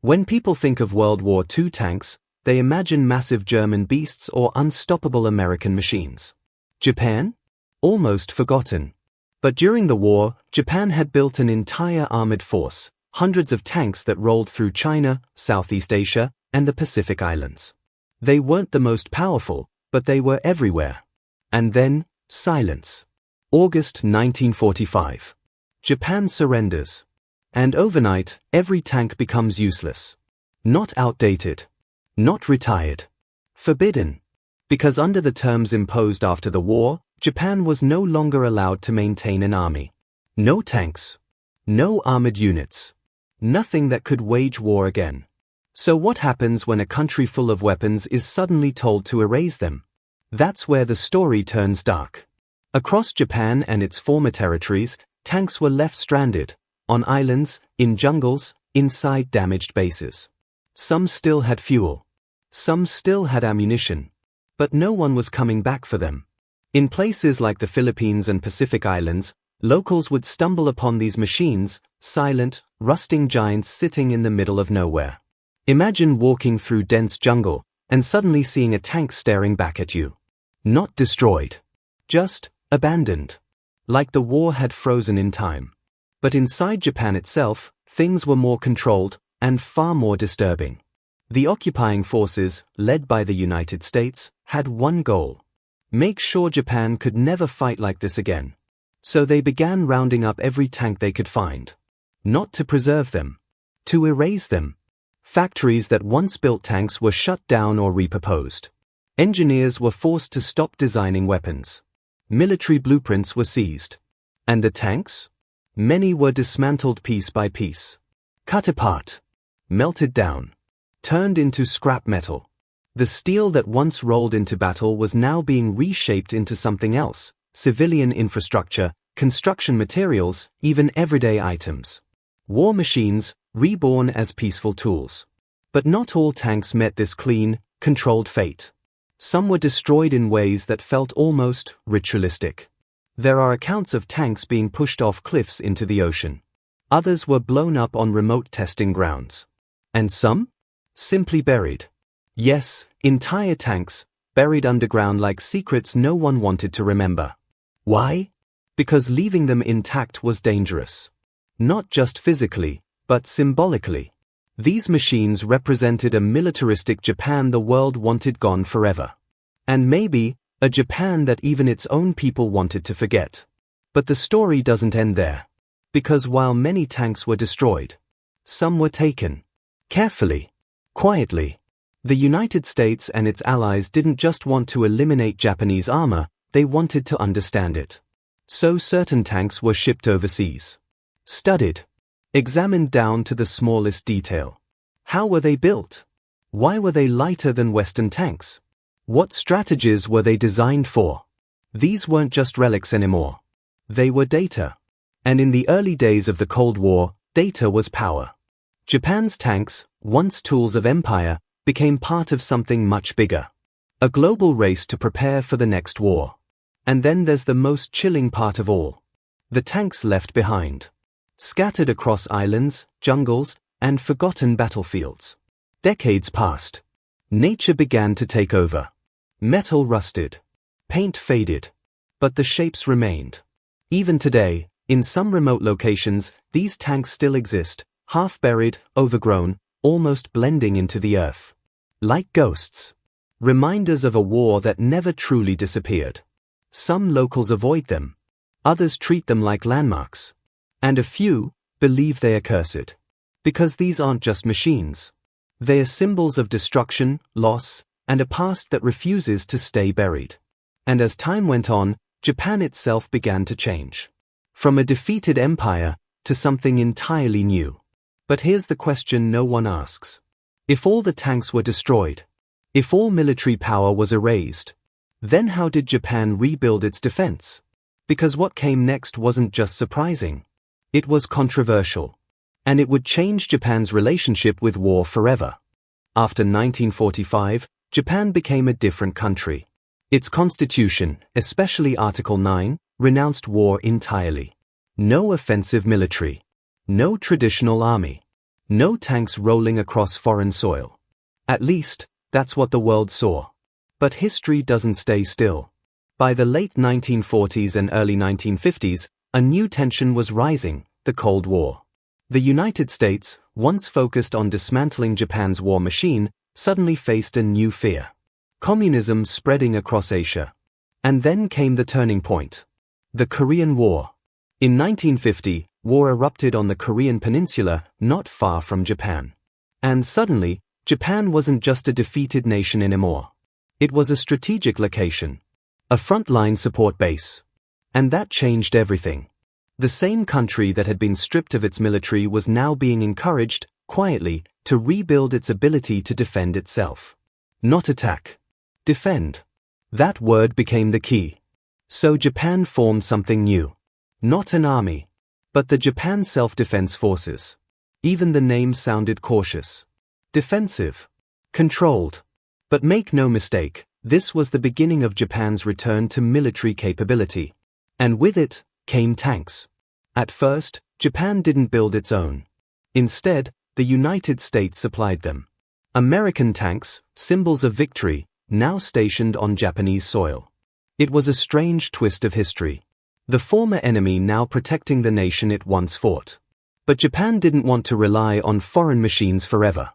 When people think of World War II tanks, they imagine massive German beasts or unstoppable American machines. Japan? Almost forgotten. But during the war, Japan had built an entire armored force, hundreds of tanks that rolled through China, Southeast Asia, and the Pacific Islands. They weren't the most powerful, but they were everywhere. And then, silence. August 1945. Japan surrenders. And overnight, every tank becomes useless. Not outdated. Not retired. Forbidden. Because under the terms imposed after the war, Japan was no longer allowed to maintain an army. No tanks. No armored units. Nothing that could wage war again. So what happens when a country full of weapons is suddenly told to erase them? That's where the story turns dark. Across Japan and its former territories, tanks were left stranded, on islands, in jungles, inside damaged bases. Some still had fuel. Some still had ammunition. But no one was coming back for them. In places like the Philippines and Pacific Islands, locals would stumble upon these machines, silent, rusting giants sitting in the middle of nowhere. Imagine walking through dense jungle and suddenly seeing a tank staring back at you. Not destroyed. Just abandoned. Like the war had frozen in time. But inside Japan itself, things were more controlled and far more disturbing. The occupying forces, led by the United States, had one goal. Make sure Japan could never fight like this again. So they began rounding up every tank they could find. Not to preserve them. To erase them. Factories that once built tanks were shut down or repurposed. Engineers were forced to stop designing weapons. Military blueprints were seized. And the tanks? Many were dismantled piece by piece. Cut apart. Melted down. Turned into scrap metal. The steel that once rolled into battle was now being reshaped into something else: civilian infrastructure, construction materials, even everyday items. War machines, reborn as peaceful tools. But not all tanks met this clean, controlled fate. Some were destroyed in ways that felt almost ritualistic. There are accounts of tanks being pushed off cliffs into the ocean. Others were blown up on remote testing grounds. And some? Simply buried. Yes, entire tanks, buried underground like secrets no one wanted to remember. Why? Because leaving them intact was dangerous. Not just physically, but symbolically. These machines represented a militaristic Japan the world wanted gone forever. And maybe, a Japan that even its own people wanted to forget. But the story doesn't end there. Because while many tanks were destroyed, some were taken. Carefully. Quietly. The United States and its allies didn't just want to eliminate Japanese armor, they wanted to understand it. So certain tanks were shipped overseas. Studied. Examined down to the smallest detail. How were they built? Why were they lighter than Western tanks? What strategies were they designed for? These weren't just relics anymore. They were data. And in the early days of the Cold War, data was power. Japan's tanks, once tools of empire, became part of something much bigger. A global race to prepare for the next war. And then there's the most chilling part of all. The tanks left behind. Scattered across islands, jungles, and forgotten battlefields. Decades passed. Nature began to take over. Metal rusted. Paint faded. But the shapes remained. Even today, in some remote locations, these tanks still exist, half buried, overgrown, almost blending into the earth. Like ghosts. Reminders of a war that never truly disappeared. Some locals avoid them. Others treat them like landmarks. And a few believe they are cursed. Because these aren't just machines. They are symbols of destruction, loss, and a past that refuses to stay buried. And as time went on, Japan itself began to change. From a defeated empire to something entirely new. But here's the question no one asks. If all the tanks were destroyed, if all military power was erased, then how did Japan rebuild its defense? Because what came next wasn't just surprising. It was controversial. And it would change Japan's relationship with war forever. After 1945, Japan became a different country. Its constitution, especially Article 9, renounced war entirely. No offensive military. No traditional army. No tanks rolling across foreign soil. At least, that's what the world saw. But history doesn't stay still. By the late 1940s and early 1950s, a new tension was rising, the Cold War. The United States, once focused on dismantling Japan's war machine, suddenly faced a new fear. Communism spreading across Asia. And then came the turning point. The Korean War. In 1950, war erupted on the Korean peninsula, not far from Japan. And suddenly, Japan wasn't just a defeated nation anymore. It was a strategic location. A frontline support base. And that changed everything. The same country that had been stripped of its military was now being encouraged, quietly, to rebuild its ability to defend itself. Not attack. Defend. That word became the key. So Japan formed something new. Not an army, but the Japan Self-Defense Forces. Even the name sounded cautious. Defensive. Controlled. But make no mistake, this was the beginning of Japan's return to military capability. And with it, came tanks. At first, Japan didn't build its own. Instead, the United States supplied them. American tanks, symbols of victory, now stationed on Japanese soil. It was a strange twist of history. The former enemy now protecting the nation it once fought. But Japan didn't want to rely on foreign machines forever.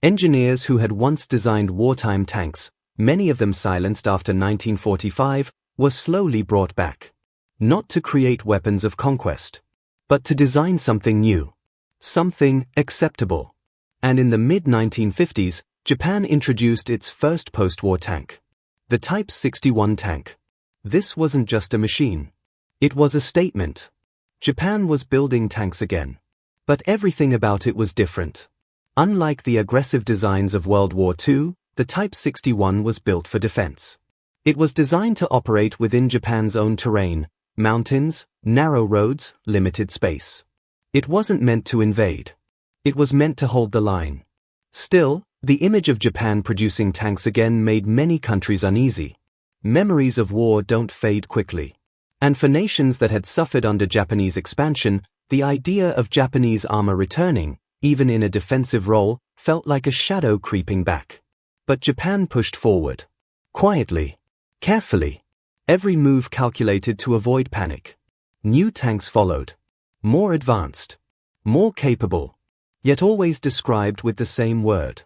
Engineers who had once designed wartime tanks, many of them silenced after 1945, were slowly brought back. Not to create weapons of conquest, but to design something new. Something acceptable. And in the mid-1950s, Japan introduced its first post-war tank. The Type 61 tank. This wasn't just a machine. It was a statement. Japan was building tanks again. But everything about it was different. Unlike the aggressive designs of World War II, the Type 61 was built for defense. It was designed to operate within Japan's own terrain, mountains, narrow roads, limited space. It wasn't meant to invade. It was meant to hold the line. Still, the image of Japan producing tanks again made many countries uneasy. Memories of war don't fade quickly. And for nations that had suffered under Japanese expansion, the idea of Japanese armor returning, even in a defensive role, felt like a shadow creeping back. But Japan pushed forward. Quietly. Carefully. Every move calculated to avoid panic. New tanks followed. More advanced. More capable. Yet always described with the same word.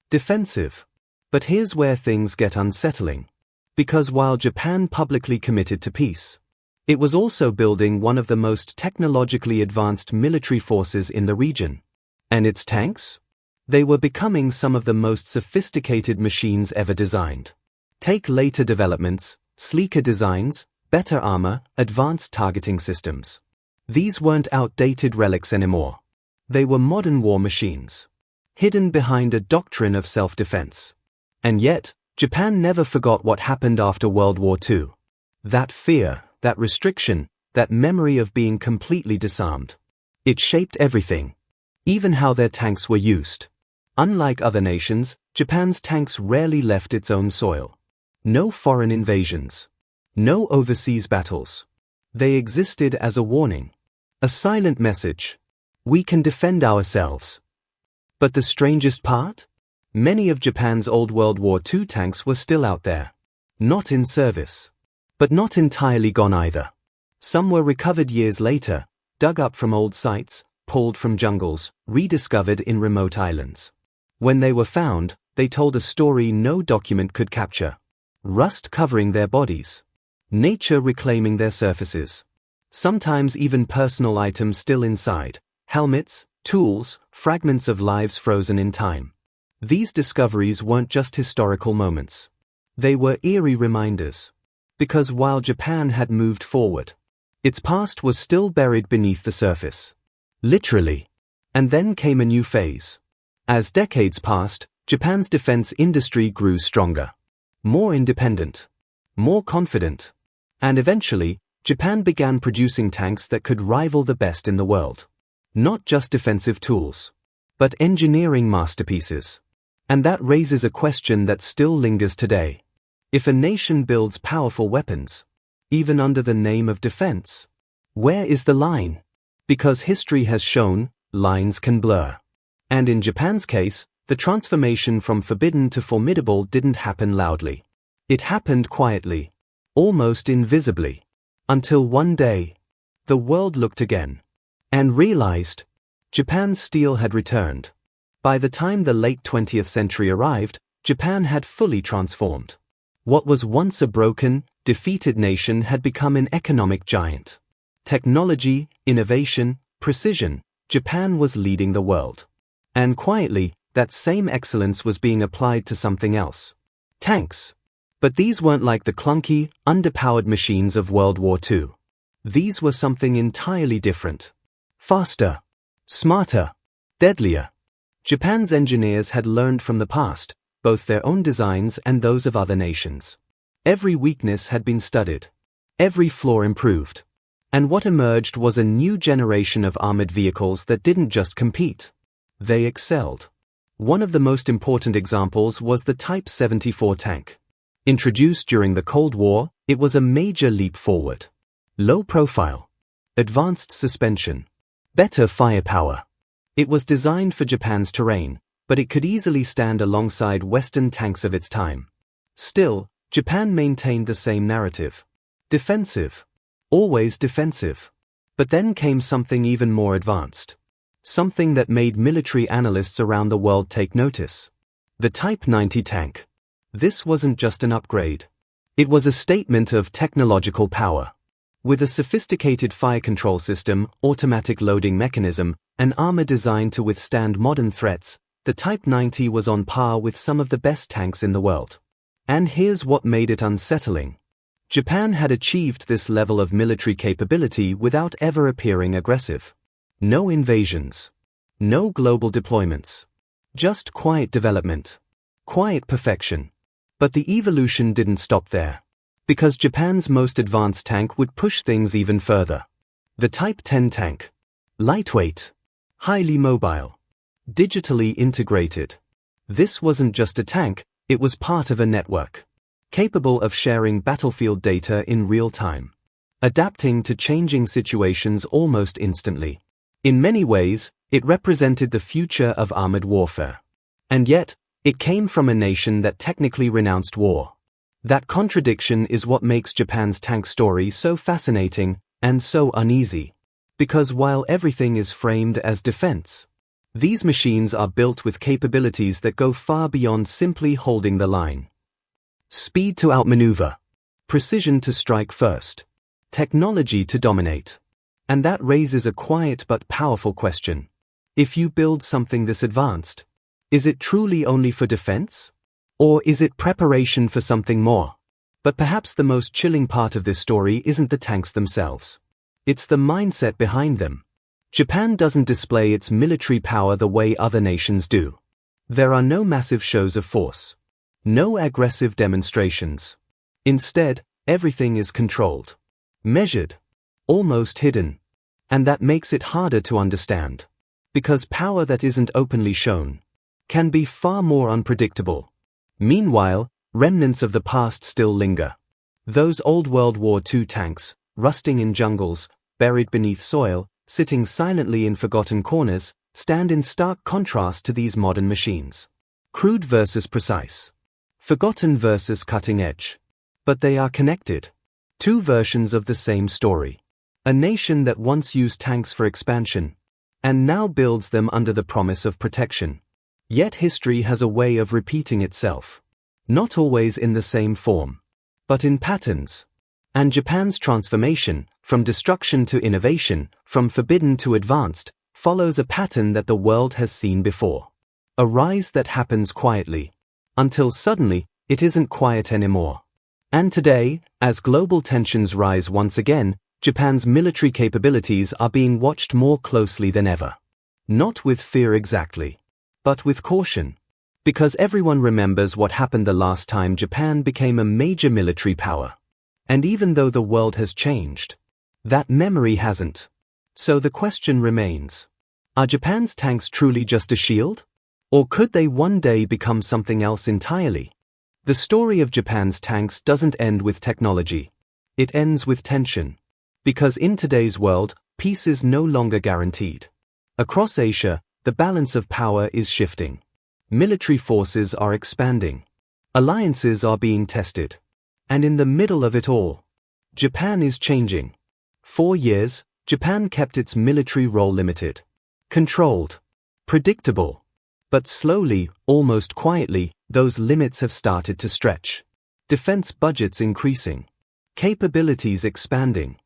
Defensive. But here's where things get unsettling. Because while Japan publicly committed to peace, it was also building one of the most technologically advanced military forces in the region. And its tanks? They were becoming some of the most sophisticated machines ever designed. Take later developments, sleeker designs, better armor, advanced targeting systems. These weren't outdated relics anymore. They were modern war machines, hidden behind a doctrine of self-defense. And yet, Japan never forgot what happened after World War II. That fear, that restriction, that memory of being completely disarmed. It shaped everything, even how their tanks were used. Unlike other nations, Japan's tanks rarely left its own soil. No foreign invasions. No overseas battles. They existed as a warning. A silent message. We can defend ourselves. But the strangest part? Many of Japan's old World War II tanks were still out there. Not in service. But not entirely gone either. Some were recovered years later, dug up from old sites, pulled from jungles, rediscovered in remote islands. When they were found, they told a story no document could capture. Rust covering their bodies. Nature reclaiming their surfaces. Sometimes even personal items still inside. Helmets, tools, fragments of lives frozen in time. These discoveries weren't just historical moments. They were eerie reminders. Because while Japan had moved forward, its past was still buried beneath the surface. Literally. And then came a new phase. As decades passed, Japan's defense industry grew stronger. More independent. More confident. And eventually, Japan began producing tanks that could rival the best in the world. Not just defensive tools, but engineering masterpieces. And that raises a question that still lingers today. If a nation builds powerful weapons, even under the name of defense, where is the line? Because history has shown, lines can blur. And in Japan's case, the transformation from forbidden to formidable didn't happen loudly. It happened quietly, almost invisibly, until one day, the world looked again and realized Japan's steel had returned. By the time the late 20th century arrived, Japan had fully transformed. What was once a broken, defeated nation had become an economic giant. Technology, innovation, precision, Japan was leading the world. And quietly, that same excellence was being applied to something else. Tanks. But these weren't like the clunky, underpowered machines of World War II. These were something entirely different. Faster. Smarter. Deadlier. Japan's engineers had learned from the past, both their own designs and those of other nations. Every weakness had been studied. Every flaw improved. And what emerged was a new generation of armored vehicles that didn't just compete. They excelled. One of the most important examples was the Type 74 tank. Introduced during the Cold War, it was a major leap forward. Low profile. Advanced suspension. Better firepower. It was designed for Japan's terrain, but it could easily stand alongside Western tanks of its time. Still, Japan maintained the same narrative. Defensive. Always defensive. But then came something even more advanced. Something that made military analysts around the world take notice. The Type 90 tank. This wasn't just an upgrade. It was a statement of technological power. With a sophisticated fire control system, automatic loading mechanism, and armor designed to withstand modern threats, the Type 90 was on par with some of the best tanks in the world. And here's what made it unsettling. Japan had achieved this level of military capability without ever appearing aggressive. No invasions. No global deployments. Just quiet development. Quiet perfection. But the evolution didn't stop there. Because Japan's most advanced tank would push things even further. The Type 10 tank. Lightweight. Highly mobile. Digitally integrated. This wasn't just a tank, it was part of a network. Capable of sharing battlefield data in real time. Adapting to changing situations almost instantly. In many ways, it represented the future of armored warfare. And yet, it came from a nation that technically renounced war. That contradiction is what makes Japan's tank story so fascinating and so uneasy. Because while everything is framed as defense, these machines are built with capabilities that go far beyond simply holding the line. Speed to outmaneuver. Precision to strike first. Technology to dominate. And that raises a quiet but powerful question. If you build something this advanced, is it truly only for defense? Or is it preparation for something more? But perhaps the most chilling part of this story isn't the tanks themselves. It's the mindset behind them. Japan doesn't display its military power the way other nations do. There are no massive shows of force. No aggressive demonstrations. Instead, everything is controlled. Measured. Almost hidden. And that makes it harder to understand. Because power that isn't openly shown can be far more unpredictable. Meanwhile, remnants of the past still linger. Those old World War II tanks, rusting in jungles, buried beneath soil, sitting silently in forgotten corners, stand in stark contrast to these modern machines. Crude versus precise. Forgotten versus cutting edge. But they are connected. Two versions of the same story. A nation that once used tanks for expansion, and now builds them under the promise of protection. Yet history has a way of repeating itself. Not always in the same form, but in patterns. And Japan's transformation, from destruction to innovation, from forbidden to advanced, follows a pattern that the world has seen before. A rise that happens quietly, until suddenly, it isn't quiet anymore. And today, as global tensions rise once again, Japan's military capabilities are being watched more closely than ever. Not with fear exactly, but with caution. Because everyone remembers what happened the last time Japan became a major military power. And even though the world has changed, that memory hasn't. So the question remains, are Japan's tanks truly just a shield? Or could they one day become something else entirely? The story of Japan's tanks doesn't end with technology. It ends with tension. Because in today's world, peace is no longer guaranteed. Across Asia, the balance of power is shifting. Military forces are expanding. Alliances are being tested. And in the middle of it all, Japan is changing. For years, Japan kept its military role limited, controlled, predictable. But slowly, almost quietly, those limits have started to stretch. Defense budgets increasing, capabilities expanding,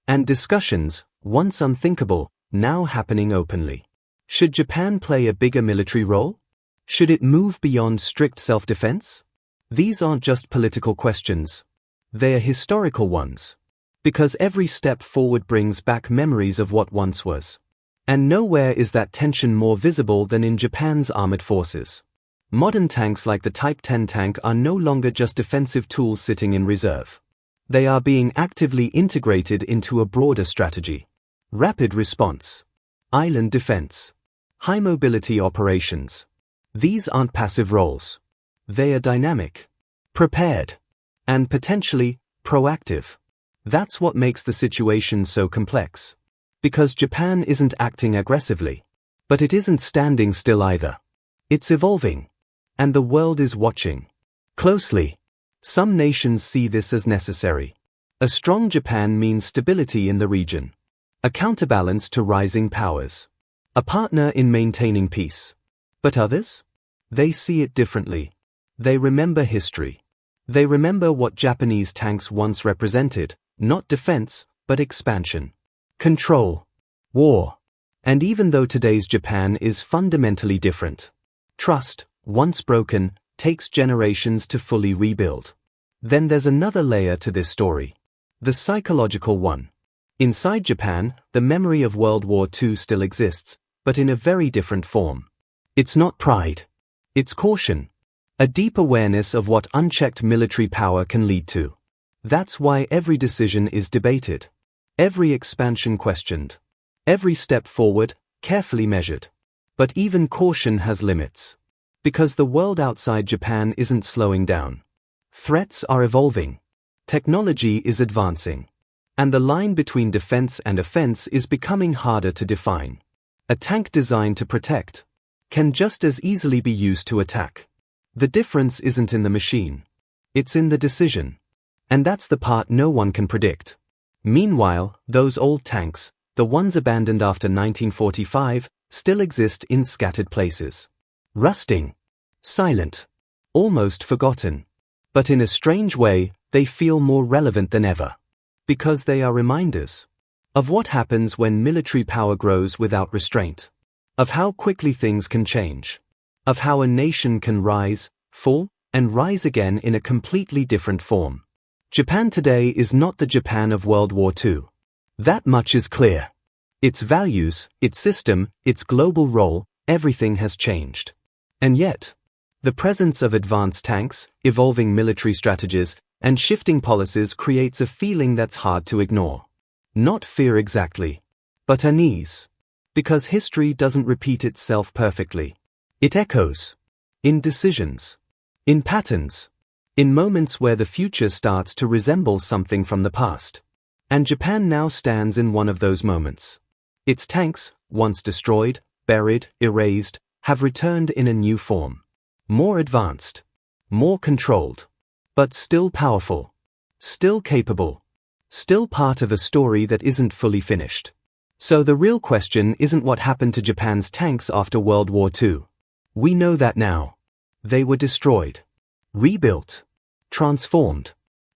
and discussions, once unthinkable, now happening openly. Should Japan play a bigger military role? Should it move beyond strict self-defense? These aren't just political questions. They are historical ones. Because every step forward brings back memories of what once was. And nowhere is that tension more visible than in Japan's armored forces. Modern tanks like the Type 10 tank are no longer just defensive tools sitting in reserve. They are being actively integrated into a broader strategy. Rapid response, island defense, high mobility operations. These aren't passive roles. They are dynamic, prepared, and potentially proactive. That's what makes the situation so complex. Because Japan isn't acting aggressively. But it isn't standing still either. It's evolving. And the world is watching closely. Some nations see this as necessary. A strong Japan means stability in the region. A counterbalance to rising powers. A partner in maintaining peace. But others? They see it differently. They remember history. They remember what Japanese tanks once represented, not defense, but expansion. Control, war. And even though today's Japan is fundamentally different, trust, once broken, takes generations to fully rebuild. Then there's another layer to this story. The psychological one. Inside Japan, the memory of World War II still exists, but in a very different form. It's not pride. It's caution. A deep awareness of what unchecked military power can lead to. That's why every decision is debated. Every expansion questioned. Every step forward, carefully measured. But even caution has limits. Because the world outside Japan isn't slowing down. Threats are evolving. Technology is advancing. And the line between defense and offense is becoming harder to define. A tank designed to protect can just as easily be used to attack. The difference isn't in the machine. It's in the decision. And that's the part no one can predict. Meanwhile, those old tanks, the ones abandoned after 1945, still exist in scattered places. Rusting. Silent. Almost forgotten. But in a strange way, they feel more relevant than ever. Because they are reminders of what happens when military power grows without restraint. Of how quickly things can change. Of how a nation can rise, fall, and rise again in a completely different form. Japan today is not the Japan of World War II. That much is clear. Its values, its system, its global role, everything has changed. And yet, the presence of advanced tanks, evolving military strategies, and shifting policies creates a feeling that's hard to ignore. Not fear exactly, but unease. Because history doesn't repeat itself perfectly. It echoes. In decisions. In patterns. In moments where the future starts to resemble something from the past. And Japan now stands in one of those moments. Its tanks, once destroyed, buried, erased, have returned in a new form. More advanced. More controlled. But still powerful. Still capable. Still part of a story that isn't fully finished. So the real question isn't what happened to Japan's tanks after World War II. We know that now. They were destroyed. Rebuilt. Transformed.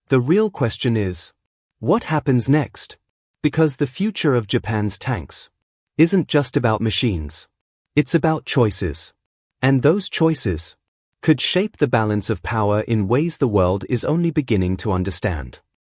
The real question is, what happens next? Because the future of Japan's tanks isn't just about machines. It's about choices. And those choices could shape the balance of power in ways the world is only beginning to understand.